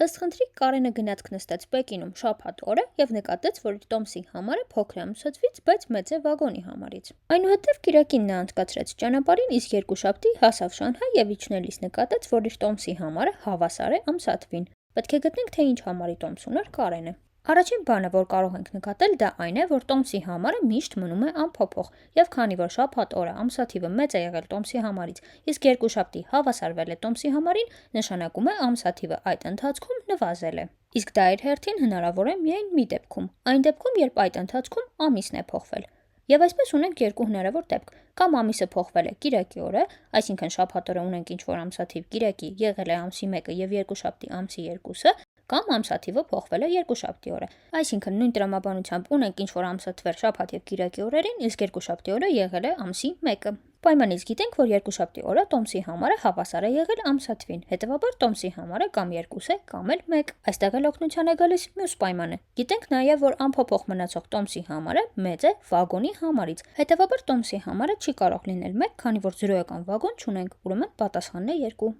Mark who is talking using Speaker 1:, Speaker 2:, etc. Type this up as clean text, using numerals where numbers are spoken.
Speaker 1: Ըստ խնդրի Կարենը գնացք նստեց Պեկինում շաբաթ օրը և նկատեց, որ իր տոմսի համարը փոքր է ամսաթվից, բայց մեծ է վագոնի համարից։ Այնուհետև կիրակին նա անցկացրեց ճանապարհին, իսկ երկուշաբթի հասավ Շանհայ և իջնելիս նկատեց, որ իր տոմսի համարը հավասար է ամսաթվին։ Պետք է գտնենք, թե ինչ համարի տոմս ուներ Կարենը։ Առաջին բանը, որ կարող ենք նկատել, դա այն է, որ տոմսի համարը միշտ մնում է անփոփոխ, եւ քանի որ շաբաթ օրը ամսաթիվը մեծ է եղել տոմսի համարից, իսկ երկուշաբթի հավասարվել է տոմսի համարին, նշանակում է ամսաթիվը այդ ընթացքում նվազել է։ Իսկ դա իր հերթին հնարավոր է միայն մի դեպքում, այն դեպքում, երբ այդ ընթացքում ամիսն է փոխվել։ Եվ այսպես ունենք երկու հնարավոր դեպք, կամ ամիսը փոխվել է կիրակի օրը, այսինքն շաբաթ օրը ունենք ինչ-որ ամսաթիվ կիրակի, եղել է ամսի 1-ը եւ երկուշաբթի ամսի 2-ը, կամ ամսաթիվը փոխվել է երկուշաբթի օրը, այսինքն նույն տրամաբանությամբ ունենք ինչ-որ ամսաթվեր շաբաթ եւ կիրակի օրերին, իսկ երկուշաբթի օրը եղել է ամսի 1-ը։ Պայմանից գիտենք, որ երկուշաբթի օրը տոմսի համարը հավասար է եղել ամսաթվին, հետևաբար տոմսի համարը կամ 2 է, կամ էլ 1։ Այստեղ էլ օգնության է գալիս մյուս պայմանը։ Գիտենք նաև, որ անփոփոխ մնացող տոմսի համարը մեծ է վագոնի համարից, հետևաբար տոմսի համարը չի կարող լինել 1, քանի որ 0-ական վագոն չունենք, ուրեմն պատասխանն է 2։